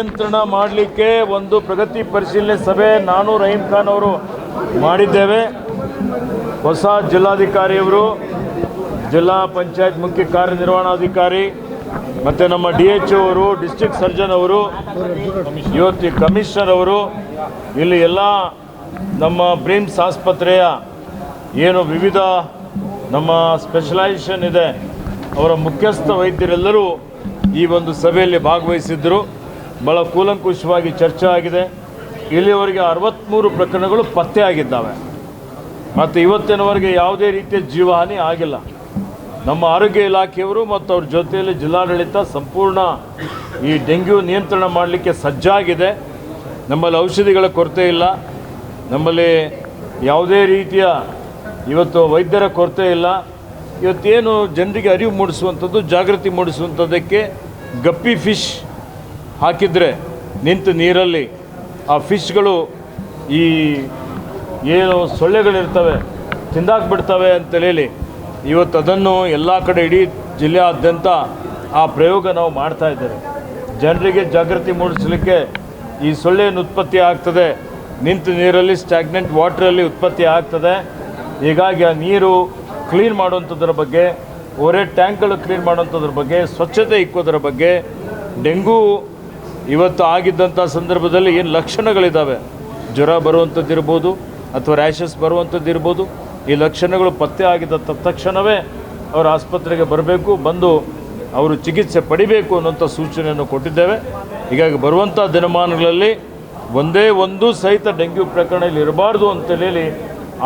ನಿಯಂತ್ರಣ ಮಾಡಲಿಕ್ಕೆ ಒಂದು ಪ್ರಗತಿ ಪರಿಶೀಲನೆ ಸಭೆ ನಾನು ರಹೀಂ ಖಾನ್ ಅವರು ಮಾಡಿದ್ದೇವೆ. ಹೊಸ ಜಿಲ್ಲಾಧಿಕಾರಿಯವರು, ಜಿಲ್ಲಾ ಪಂಚಾಯತ್ ಮುಖ್ಯ ಕಾರ್ಯನಿರ್ವಹಣಾಧಿಕಾರಿ ಮತ್ತು ನಮ್ಮ DHO ಅವರು, ಡಿಸ್ಟ್ರಿಕ್ಟ್ ಸರ್ಜನ್ ಅವರು, ಇವತ್ತು ಕಮಿಷನರ್ ಅವರು, ಇಲ್ಲಿ ಎಲ್ಲ ನಮ್ಮ ಬ್ರಿಮ್ಸ್ ಆಸ್ಪತ್ರೆಯ ಏನು ವಿವಿಧ ನಮ್ಮ ಸ್ಪೆಷಲೈಸೇಷನ್ ಇದೆ ಅವರ ಮುಖ್ಯಸ್ಥ ವೈದ್ಯರೆಲ್ಲರೂ ಈ ಒಂದು ಸಭೆಯಲ್ಲಿ ಭಾಗವಹಿಸಿದ್ದರು. ಭಾಳ ಕೂಲಂಕುಷವಾಗಿ ಚರ್ಚೆ ಆಗಿದೆ. ಇಲ್ಲಿವರೆಗೆ 63 ಪ್ರಕರಣಗಳು ಪತ್ತೆ ಆಗಿದ್ದಾವೆ ಮತ್ತು ಇವತ್ತಿನವರೆಗೆ ಯಾವುದೇ ರೀತಿಯ ಜೀವಹಾನಿ ಆಗಿಲ್ಲ. ನಮ್ಮ ಆರೋಗ್ಯ ಇಲಾಖೆಯವರು ಮತ್ತು ಅವ್ರ ಜೊತೆಯಲ್ಲಿ ಜಿಲ್ಲಾಡಳಿತ ಸಂಪೂರ್ಣ ಈ ಡೆಂಗ್ಯೂ ನಿಯಂತ್ರಣ ಮಾಡಲಿಕ್ಕೆ ಸಜ್ಜಾಗಿದೆ. ನಮ್ಮಲ್ಲಿ ಔಷಧಿಗಳ ಕೊರತೆ ಇಲ್ಲ, ನಮ್ಮಲ್ಲಿ ಯಾವುದೇ ರೀತಿಯ ಇವತ್ತು ವೈದ್ಯರ ಕೊರತೆ ಇಲ್ಲ. ಇವತ್ತೇನು ಜನರಿಗೆ ಅರಿವು ಮೂಡಿಸುವಂಥದ್ದು, ಜಾಗೃತಿ ಮೂಡಿಸುವಂಥದ್ದಕ್ಕೆ ಗಪ್ಪಿ ಫಿಶ್ ಹಾಕಿದರೆ ನಿಂತು ನೀರಲ್ಲಿ ಆ ಫಿಶ್ಗಳು ಈ ಏನು ಸೊಳ್ಳೆಗಳಿರ್ತವೆ ತಿಂದಾಕ್ಬಿಡ್ತವೆ ಅಂತೇಳಿ ಇವತ್ತು ಅದನ್ನು ಎಲ್ಲ ಕಡೆ ಇಡೀ ಜಿಲ್ಲೆಯಾದ್ಯಂತ ಆ ಪ್ರಯೋಗ ನಾವು ಮಾಡ್ತಾ ಇದ್ದೇವೆ. ಜನರಿಗೆ ಜಾಗೃತಿ ಮೂಡಿಸಲಿಕ್ಕೆ ಈ ಸೊಳ್ಳೆಯನ್ನು ಉತ್ಪತ್ತಿ ಆಗ್ತದೆ, ನಿಂತು ನೀರಲ್ಲಿ ಸ್ಟ್ಯಾಗ್ನೆಂಟ್ ವಾಟ್ರಲ್ಲಿ ಉತ್ಪತ್ತಿ ಆಗ್ತದೆ. ಹೀಗಾಗಿ ಆ ನೀರು ಕ್ಲೀನ್ ಮಾಡುವಂಥದ್ರ ಬಗ್ಗೆ, ಒರೆ ಟ್ಯಾಂಕ್ಗಳು ಕ್ಲೀನ್ ಮಾಡುವಂಥದ್ರ ಬಗ್ಗೆ, ಸ್ವಚ್ಛತೆ ಇಕ್ಕೋದ್ರ ಬಗ್ಗೆ, ಡೆಂಗೂ ಇವತ್ತು ಆಗಿದ್ದಂಥ ಸಂದರ್ಭದಲ್ಲಿ ಏನು ಲಕ್ಷಣಗಳಿದ್ದಾವೆ, ಜ್ವರ ಬರುವಂಥದ್ದು ಇರ್ಬೋದು ಅಥವಾ ರ್ಯಾಷಸ್ ಬರುವಂಥದ್ದು ಇರ್ಬೋದು, ಈ ಲಕ್ಷಣಗಳು ಪತ್ತೆ ಆಗಿದ್ದ ತಕ್ಷಣವೇ ಅವರು ಆಸ್ಪತ್ರೆಗೆ ಬರಬೇಕು, ಬಂದು ಅವರು ಚಿಕಿತ್ಸೆ ಪಡಿಬೇಕು ಅನ್ನೋಂಥ ಸೂಚನೆಯನ್ನು ಕೊಟ್ಟಿದ್ದೇವೆ. ಹೀಗಾಗಿ ಬರುವಂಥ ದಿನಮಾನಗಳಲ್ಲಿ ಒಂದೇ ಒಂದು ಸಹಿತ ಡೆಂಗ್ಯೂ ಪ್ರಕರಣ ಇಲ್ಲಿ ಇರಬಾರ್ದು ಅಂತೇಳಿ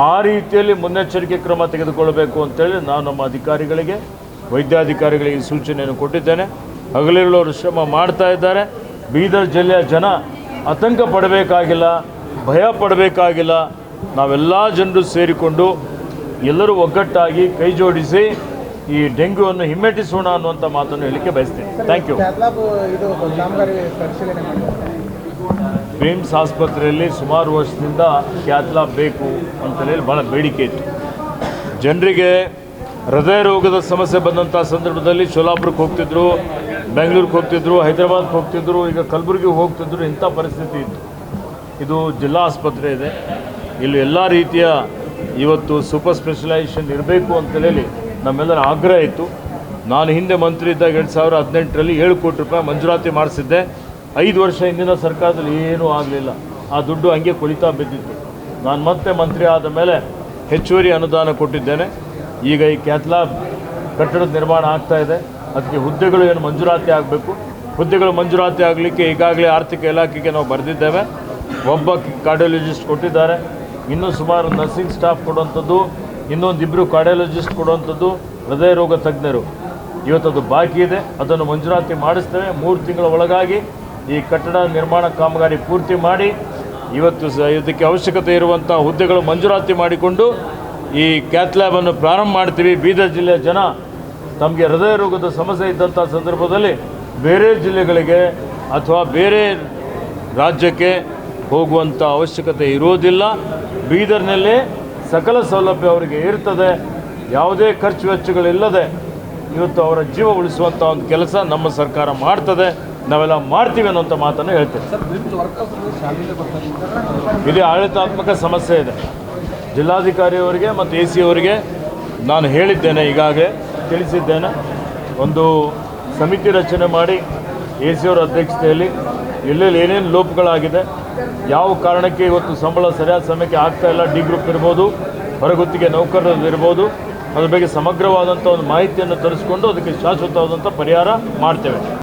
ಆ ರೀತಿಯಲ್ಲಿ ಮುನ್ನೆಚ್ಚರಿಕೆ ಕ್ರಮ ತೆಗೆದುಕೊಳ್ಳಬೇಕು ಅಂತೇಳಿ ನಾನು ನಮ್ಮ ಅಧಿಕಾರಿಗಳಿಗೆ, ವೈದ್ಯಾಧಿಕಾರಿಗಳಿಗೆ ಈ ಸೂಚನೆಯನ್ನು ಕೊಟ್ಟಿದ್ದೇನೆ. ಹಗಲಿರುಳವರು ಶ್ರಮ ಮಾಡ್ತಾ ಇದ್ದಾರೆ. ಬೀದರ್ ಜಿಲ್ಲೆಯ ಜನ ಆತಂಕ ಪಡಬೇಕಾಗಿಲ್ಲ, ಭಯ ಪಡಬೇಕಾಗಿಲ್ಲ. ನಾವೆಲ್ಲ ಜನರು ಸೇರಿಕೊಂಡು ಎಲ್ಲರೂ ಒಗ್ಗಟ್ಟಾಗಿ ಕೈ ಜೋಡಿಸಿ ಈ ಡೆಂಗ್ಯೂವನ್ನು ಹಿಮ್ಮೆಟ್ಟಿಸೋಣ ಅನ್ನುವಂಥ ಮಾತನ್ನು ಹೇಳಲಿಕ್ಕೆ ಬಯಸ್ತೇನೆ. Thank you. ಬ್ರಿಮ್ಸ್ ಆಸ್ಪತ್ರೆಯಲ್ಲಿ ಸುಮಾರು ವರ್ಷದಿಂದ ಕ್ಯಾಥ್ಲಾಬ್ ಬೇಕು ಅಂತೇಳಿ ಭಾಳ ಬೇಡಿಕೆ ಇತ್ತು. ಜನರಿಗೆ ಹೃದಯ ರೋಗದ ಸಮಸ್ಯೆ ಬಂದಂಥ ಸಂದರ್ಭದಲ್ಲಿ ಸೋಲಾಪುರಕ್ಕೆ ಹೋಗ್ತಿದ್ರು, ಬೆಂಗಳೂರಿಗೆ ಹೋಗ್ತಿದ್ರು, ಹೈದರಾಬಾದ್ಗೆ ಹೋಗ್ತಿದ್ರು, ಈಗ ಕಲಬುರಗಿಗೆ ಹೋಗ್ತಿದ್ರು. ಇಂಥ ಪರಿಸ್ಥಿತಿ ಇತ್ತು. ಇದು ಜಿಲ್ಲಾ ಆಸ್ಪತ್ರೆ ಇದೆ, ಇಲ್ಲಿ ಎಲ್ಲ ರೀತಿಯ ಇವತ್ತು ಸೂಪರ್ ಸ್ಪೆಷಲೈಸೇಷನ್ ಇರಬೇಕು ಅಂತೇಳಿ ನಮ್ಮೆಲ್ಲರ ಆಗ್ರಹ ಇತ್ತು. ನಾನು ಹಿಂದೆ ಮಂತ್ರಿ ಇದ್ದಾಗ 2018ರಲ್ಲಿ 7 ಕೋಟಿ ರೂಪಾಯಿ ಮಂಜೂರಾತಿ ಮಾಡಿಸಿದ್ದೆ. 5 ವರ್ಷ ಹಿಂದಿನ ಸರ್ಕಾರದಲ್ಲಿ ಏನೂ ಆಗಲಿಲ್ಲ, ಆ ದುಡ್ಡು ಹಂಗೆ ಕುಳಿತಾ ಬಿದ್ದಿತ್ತು. ನಾನು ಮತ್ತೆ ಮಂತ್ರಿ ಆದ ಮೇಲೆ ಹೆಚ್ಚುವರಿ ಅನುದಾನ ಕೊಟ್ಟಿದ್ದೇನೆ. ಈಗ ಈ ಕ್ಯಾಥ್ಲಾಬ್ ಕಟ್ಟಡದ ನಿರ್ಮಾಣ ಆಗ್ತಾಯಿದೆ, ಅದಕ್ಕೆ ಹುದ್ದೆಗಳು ಏನು ಮಂಜೂರಾತಿ ಆಗಬೇಕು. ಹುದ್ದೆಗಳು ಮಂಜೂರಾತಿ ಆಗಲಿಕ್ಕೆ ಈಗಾಗಲೇ ಆರ್ಥಿಕ ಇಲಾಖೆಗೆ ನಾವು ಬರೆದಿದ್ದೇವೆ. ಒಬ್ಬ ಕಾರ್ಡಿಯಾಲಜಿಸ್ಟ್ ಕೊಟ್ಟಿದ್ದಾರೆ, ಇನ್ನೂ ಸುಮಾರು ನರ್ಸಿಂಗ್ ಸ್ಟಾಫ್ ಕೊಡುವಂಥದ್ದು, ಇನ್ನೊಂದಿಬ್ಬರು ಕಾರ್ಡಿಯಾಲಜಿಸ್ಟ್ ಕೊಡುವಂಥದ್ದು, ಹೃದಯ ರೋಗ ತಜ್ಞರು. ಇವತ್ತದು ಬಾಕಿ ಇದೆ, ಅದನ್ನು ಮಂಜೂರಾತಿ ಮಾಡಿಸ್ತೇವೆ. 3 ತಿಂಗಳ ಒಳಗಾಗಿ ಈ ಕಟ್ಟಡ ನಿರ್ಮಾಣ ಕಾಮಗಾರಿ ಪೂರ್ತಿ ಮಾಡಿ ಇವತ್ತು ಇದಕ್ಕೆ ಅವಶ್ಯಕತೆ ಇರುವಂಥ ಹುದ್ದೆಗಳು ಮಂಜೂರಾತಿ ಮಾಡಿಕೊಂಡು ಈ ಕ್ಯಾಥ್ಲ್ಯಾಬನ್ನು ಪ್ರಾರಂಭ ಮಾಡ್ತೀವಿ. ಬೀದರ್ ಜಿಲ್ಲೆಯ ಜನ ತಮಗೆ ಹೃದಯ ರೋಗದ ಸಮಸ್ಯೆ ಇದ್ದಂಥ ಸಂದರ್ಭದಲ್ಲಿ ಬೇರೆ ಜಿಲ್ಲೆಗಳಿಗೆ ಅಥವಾ ಬೇರೆ ರಾಜ್ಯಕ್ಕೆ ಹೋಗುವಂಥ ಅವಶ್ಯಕತೆ ಇರೋದಿಲ್ಲ. ಬೀದರ್ನಲ್ಲೇ ಸಕಲ ಸೌಲಭ್ಯ ಅವರಿಗೆ ಇರ್ತದೆ. ಯಾವುದೇ ಖರ್ಚು ವೆಚ್ಚಗಳಿಲ್ಲದೆ ಇವತ್ತು ಅವರ ಜೀವ ಉಳಿಸುವಂಥ ಒಂದು ಕೆಲಸ ನಮ್ಮ ಸರ್ಕಾರ ಮಾಡ್ತದೆ, ನಾವೆಲ್ಲ ಮಾಡ್ತೀವಿ ಅನ್ನೋಂಥ ಮಾತನ್ನು ಹೇಳ್ತೇವೆ. ಇಲ್ಲಿ ಆಡಳಿತಾತ್ಮಕ ಸಮಸ್ಯೆ ಇದೆ. ಜಿಲ್ಲಾಧಿಕಾರಿಯವರಿಗೆ ಮತ್ತು AC ಅವರಿಗೆ ನಾನು ಹೇಳಿದ್ದೇನೆ, ಈಗಾಗಲೇ ತಿಳಿಸಿದ್ದೇನೆ. ಒಂದು ಸಮಿತಿ ರಚನೆ ಮಾಡಿ AC ಅವರ ಅಧ್ಯಕ್ಷತೆಯಲ್ಲಿ ಎಲ್ಲೆಲ್ಲಿ ಏನೇನು ಲೋಪಗಳಾಗಿದೆ, ಯಾವ ಕಾರಣಕ್ಕೆ ಇವತ್ತು ಸಂಬಳ ಸರಿಯಾದ ಸಮಯಕ್ಕೆ ಆಗ್ತಾಯಿಲ್ಲ, ಡಿ ಗ್ರೂಪ್ ಇರ್ಬೋದು, ಹೊರಗುತ್ತಿಗೆ ನೌಕರರು ಇರ್ಬೋದು, ಅದ್ರ ಬಗ್ಗೆ ಸಮಗ್ರವಾದಂಥ ಒಂದು ಮಾಹಿತಿಯನ್ನು ತರಿಸ್ಕೊಂಡು ಅದಕ್ಕೆ ಶಾಶ್ವತವಾದಂಥ ಪರಿಹಾರ ಮಾಡ್ತೇವೆ.